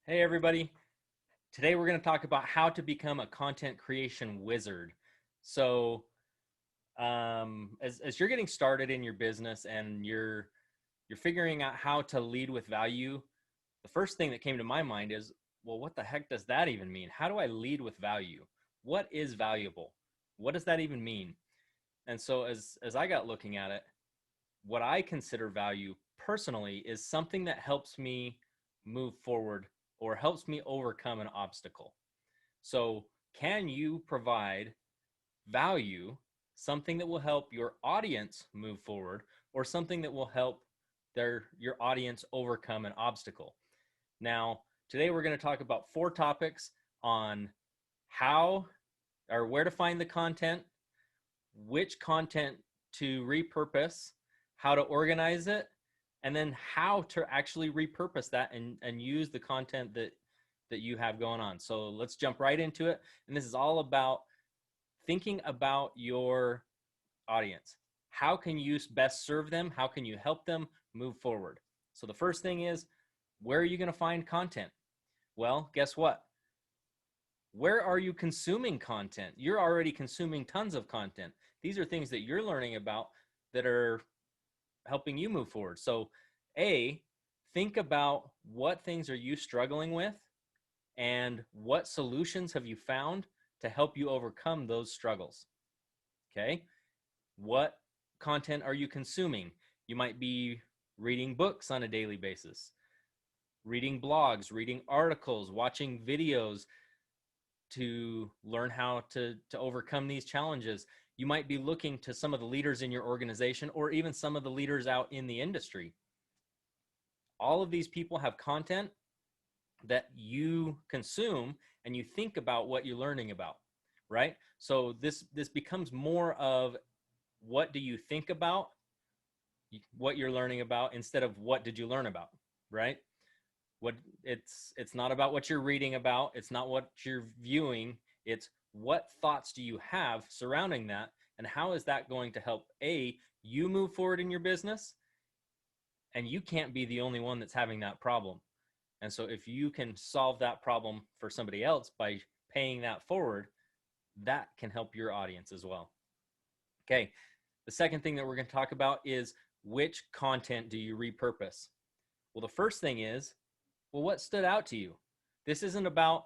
Hey everybody. Today we're going to talk about how to become a content creation wizard. So, as you're getting started in your business and you're figuring out how to lead with value, the first thing that came to my mind is, well, what the heck does that even mean? How do I lead with value? What is valuable? What does that even mean? And so as I got looking at it, what I consider value personally is something that helps me move forward or helps me overcome an obstacle. So, can you provide value, something that will help your audience move forward, or something that will help your audience overcome an obstacle? Now, today we're going to talk about four topics on how or where to find the content, which content to repurpose, how to organize it, and then how to actually repurpose that and use the content that you have going on. So let's jump right into it. And this is all about thinking about your audience. How can you best serve them? How can you help them move forward? So the first thing is, where are you going to find content? Well, guess what? Where are you consuming content? You're already consuming tons of content. These are things that you're learning about that are helping you move forward. So, A, think about what things are you struggling with and what solutions have you found to help you overcome those struggles. Okay? What content are you consuming? You might be reading books on a daily basis, reading blogs, reading articles, watching videos to learn how to overcome these challenges. You might be looking to some of the leaders in your organization or even some of the leaders out in the industry. All of these people have content that you consume and you think about what you're learning about, right? So this becomes more of what do you think about what you're learning about instead of what did you learn about, right? What it's not about what you're reading about, it's not what you're viewing, it's what thoughts do you have surrounding that, and how is that going to help you move forward in your business? And you can't be the only one that's having that problem. And so if you can solve that problem for somebody else by paying that forward, that can help your audience as well. Okay, the second thing that we're going to talk about is, which content do you repurpose? Well, the first thing is, well, what stood out to you? This isn't about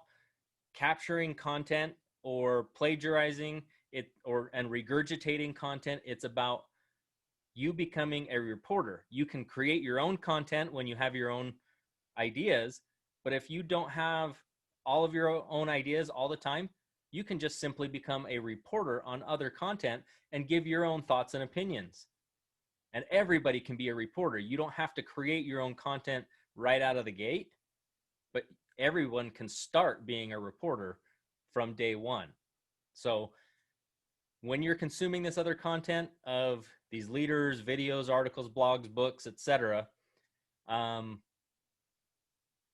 capturing content or plagiarizing it and regurgitating content. It's about you becoming a reporter. You can create your own content when you have your own ideas, but if you don't have all of your own ideas all the time, you can just simply become a reporter on other content and give your own thoughts and opinions. And everybody can be a reporter. You don't have to create your own content right out of the gate, but everyone can start being a reporter from day one. So when you're consuming this other content of these leaders, videos, articles, blogs, books, etc.,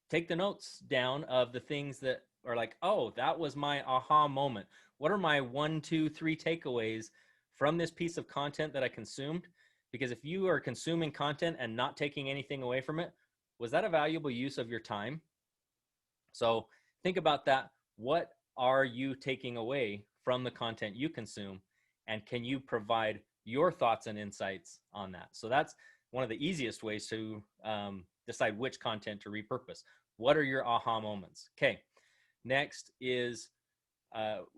take the notes down of the things that are like, oh, that was my aha moment. What are my 1, 2, 3 takeaways from this piece of content that I consumed? Because if you are consuming content and not taking anything away from it, was that a valuable use of your time? So think about that. What are you taking away from the content you consume? And can you provide your thoughts and insights on that? So that's one of the easiest ways to decide which content to repurpose. What are your aha moments? Okay. Next is,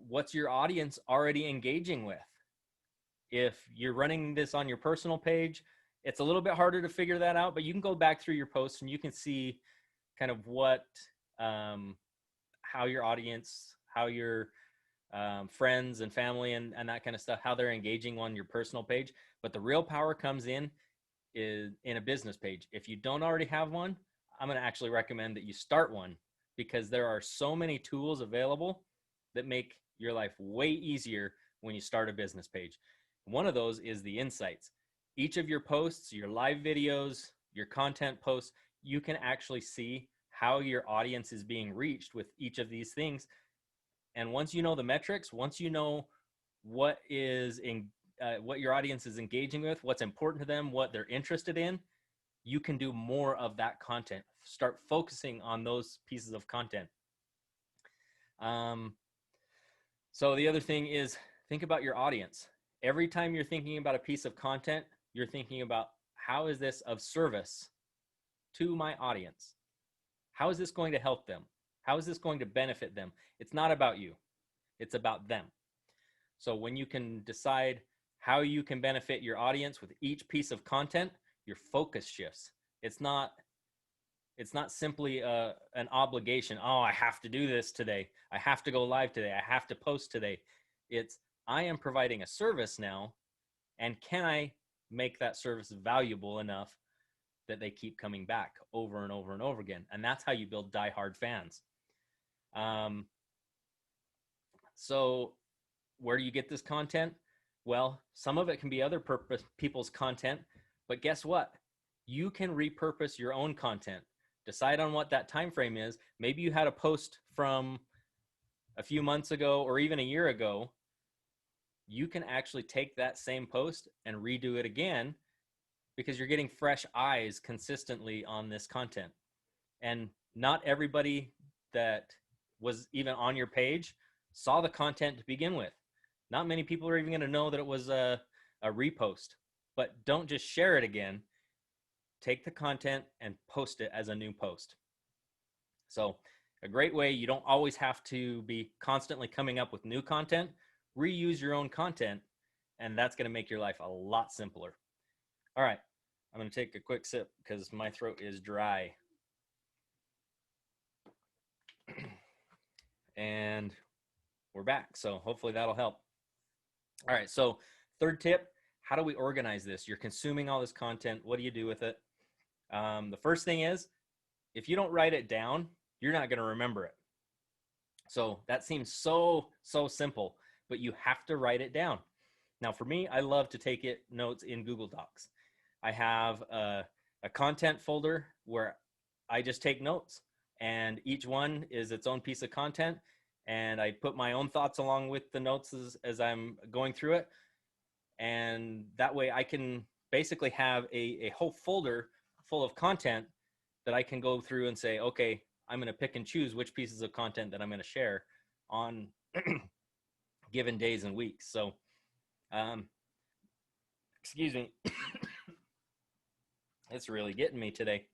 what's your audience already engaging with? If you're running this on your personal page, it's a little bit harder to figure that out, but you can go back through your posts and you can see kind of what, how your audience, how your friends and family and that kind of stuff, how they're engaging on your personal page. But the real power comes is in a business page. If you don't already have one, I'm going to actually recommend that you start one, because there are so many tools available that make your life way easier when you start a business page. One of those is the insights. Each of your posts, your live videos, your content posts, you can actually see how your audience is being reached with each of these things. And once you know the metrics, once you know what what your audience is engaging with, what's important to them, what they're interested in, you can do more of that content start focusing on those pieces of content. So the other thing is, think about your audience. Every time you're thinking about a piece of content, you're thinking about, how is this of service to my audience? How is this going to help them? How is this going to benefit them? It's not about you. It's about them. So when you can decide how you can benefit your audience with each piece of content, your focus shifts. It's not simply an obligation. Oh, I have to do this today. I have to go live today. I have to post today. It's, I am providing a service now, and can I make that service valuable enough that they keep coming back over and over and over again? And that's how you build diehard fans. So where do you get this content? Well, some of it can be other people's content, but guess what? You can repurpose your own content. Decide on what that time frame is. Maybe you had a post from a few months ago or even a year ago. You can actually take that same post and redo it again, because you're getting fresh eyes consistently on this content. And not everybody that was even on your page saw the content to begin with. Not many people are even going to know that it was a repost. But don't just share it again. Take the content and post it as a new post. So a great way, you don't always have to be constantly coming up with new content. Reuse your own content, and that's going to make your life a lot simpler. All right, I'm going to take a quick sip because my throat is dry. And we're back, so hopefully that'll help. All right, so third tip, how do we organize this? You're consuming all this content. What do you do with it? The first thing is, if you don't write it down, you're not going to remember it. So that seems so simple, but you have to write it down. Now, for me, I love to take notes in Google Docs. I have a content folder where I just take notes, and each one is its own piece of content. And I put my own thoughts along with the notes as I'm going through it. And that way I can basically have a whole folder full of content that I can go through and say, okay, I'm going to pick and choose which pieces of content that I'm going to share on given days and weeks. So, excuse me. It's really getting me today.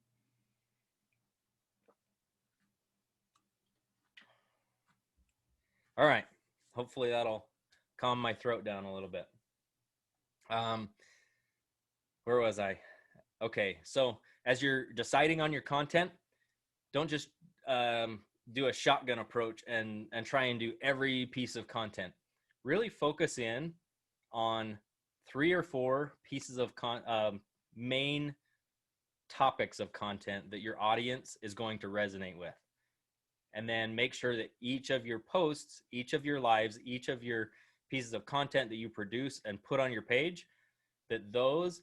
All right. Hopefully that'll calm my throat down a little bit. Where was I? Okay. So as you're deciding on your content, don't just do a shotgun approach and try and do every piece of content. Really focus in on 3 or 4 pieces of main topics of content that your audience is going to resonate with. And then make sure that each of your posts, each of your lives, each of your pieces of content that you produce and put on your page, that those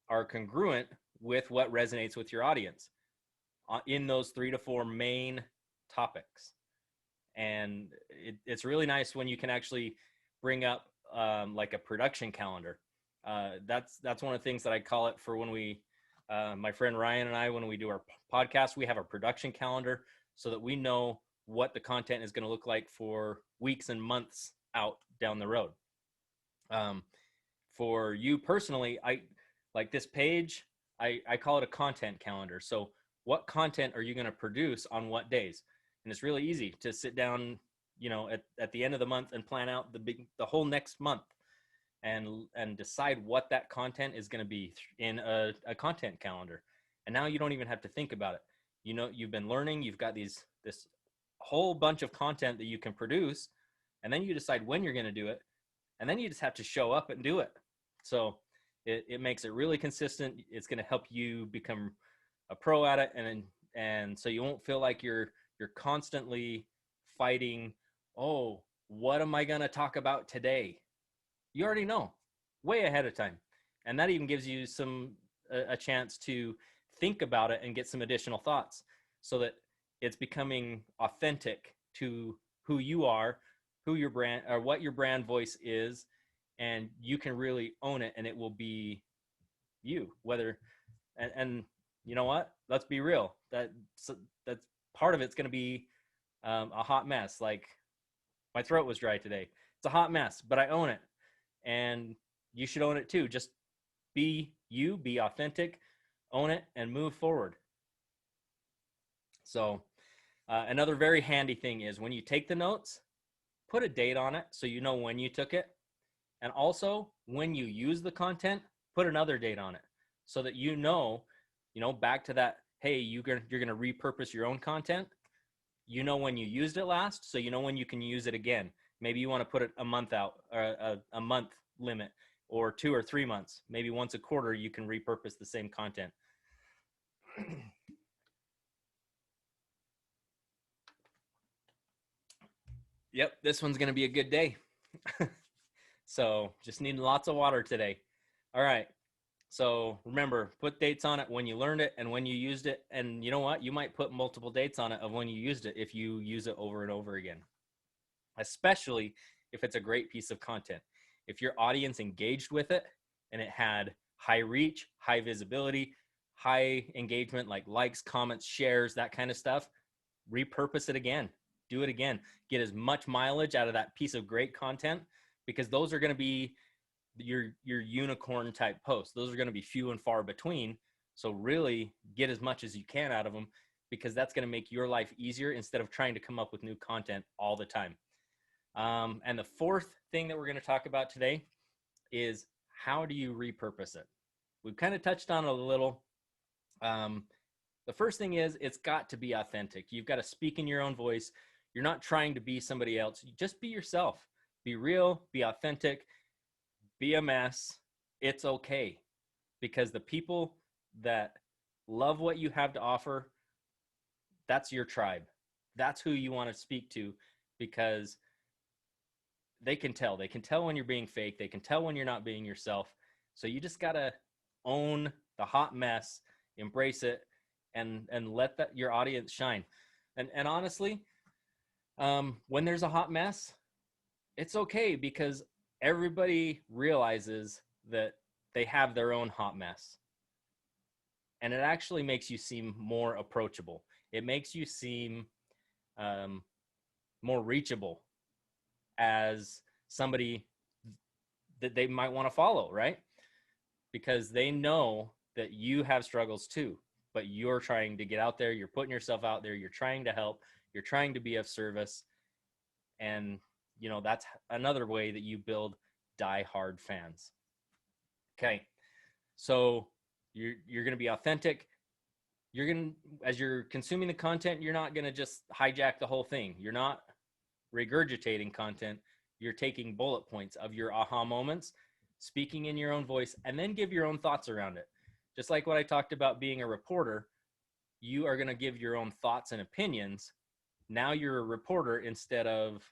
are congruent with what resonates with your audience in those 3 to 4 main topics. And it's really nice when you can actually bring up like a production calendar. That's one of the things that I call it for when we, my friend Ryan and I, when we do our podcast, we have a production calendar so that we know what the content is going to look like for weeks and months out down the road. For you personally, I like this page, I call it a content calendar. So what content are you going to produce on what days? And it's really easy to sit down, at the end of the month and plan out the whole next month and decide what that content is going to be in a content calendar. And now you don't even have to think about it. You've been learning, you've got this whole bunch of content that you can produce, and then you decide when you're going to do it. And then you just have to show up and do it. So it makes it really consistent. It's going to help you become a pro at it. And so you won't feel like you're constantly fighting, oh, what am I going to talk about today? You already know way ahead of time. And that even gives you a chance to think about it and get some additional thoughts so that it's becoming authentic to who you are, who your brand or what your brand voice is, and you can really own it and it will be you. And you know what? Let's be real. That's part of it's going to be a hot mess. Like my throat was dry today. It's a hot mess, but I own it, and you should own it too. Just be you, be authentic, own it, and move forward. So another very handy thing is when you take the notes, put a date on it so you know when you took it. And also when you use the content, put another date on it so that you know, back to that, hey, you're going to repurpose your own content. You know when you used it last, so you know when you can use it again. Maybe you want to put it a month out, or a month limit, or 2 or 3 months. Maybe once a quarter you can repurpose the same content. Yep, this one's going to be a good day. So just need lots of water today. All right. So remember, put dates on it when you learned it and when you used it. And you know what? You might put multiple dates on it of when you used it if you use it over and over again, especially if it's a great piece of content. If your audience engaged with it and it had high reach, high visibility, high engagement, like likes, comments, shares, that kind of stuff, repurpose it again. Do it again. Get as much mileage out of that piece of great content, because those are going to be your unicorn type posts. Those are going to be few and far between. So really get as much as you can out of them, because that's going to make your life easier instead of trying to come up with new content all the time. And the fourth thing that we're going to talk about today is how do you repurpose it? We've kind of touched on it a little. The first thing is it's got to be authentic. You've got to speak in your own voice. You're not trying to be somebody else. Just be yourself. Be real, be authentic, be a mess. It's okay, because the people that love what you have to offer, that's your tribe. That's who you want to speak to, because they can tell. They can tell when you're being fake. They can tell when you're not being yourself. So you just got to own the hot mess, embrace it, and let your audience shine. And honestly, when there's a hot mess, it's okay, because everybody realizes that they have their own hot mess. And it actually makes you seem more approachable. It makes you seem more reachable as somebody that they might want to follow, right? Because they know that you have struggles too, but you're trying to get out there, you're putting yourself out there, you're trying to help, you're trying to be of service. And that's another way that you build die-hard fans. Okay, so you're going to be authentic. As you're consuming the content, you're not going to just hijack the whole thing. You're not regurgitating content. You're taking bullet points of your aha moments, speaking in your own voice, and then give your own thoughts around it. Just like what I talked about being a reporter, you are going to give your own thoughts and opinions. Now you're a reporter instead of,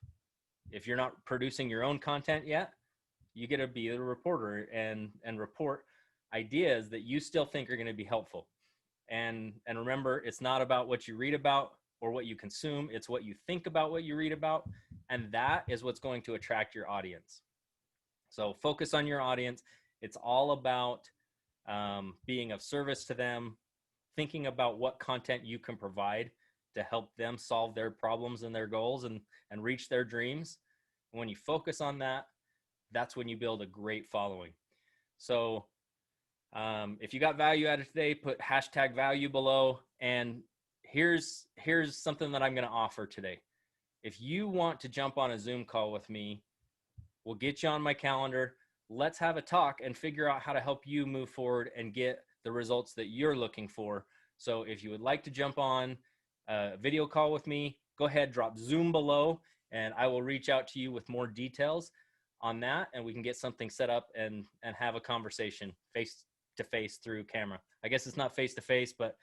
if you're not producing your own content yet, you get to be the reporter and report ideas that you still think are going to be helpful. And remember, it's not about what you read about or what you consume. It's what you think about what you read about. And that is what's going to attract your audience. So focus on your audience. It's all about being of service to them, thinking about what content you can provide to help them solve their problems and their goals and reach their dreams. And when you focus on that, that's when you build a great following. So if you got value out of today, put #value below. And here's something that I'm going to offer today. If you want to jump on a Zoom call with me, we'll get you on my calendar. Let's have a talk and figure out how to help you move forward and get the results that you're looking for. So if you would like to jump on a video call with me, go ahead, drop Zoom below, and I will reach out to you with more details on that, and we can get something set up and have a conversation face to face through camera. I guess it's not face to face, but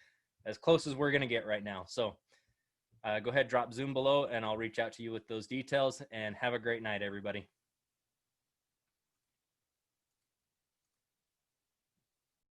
as close as we're going to get right now. So go ahead, drop Zoom below, and I'll reach out to you with those details. And have a great night, everybody.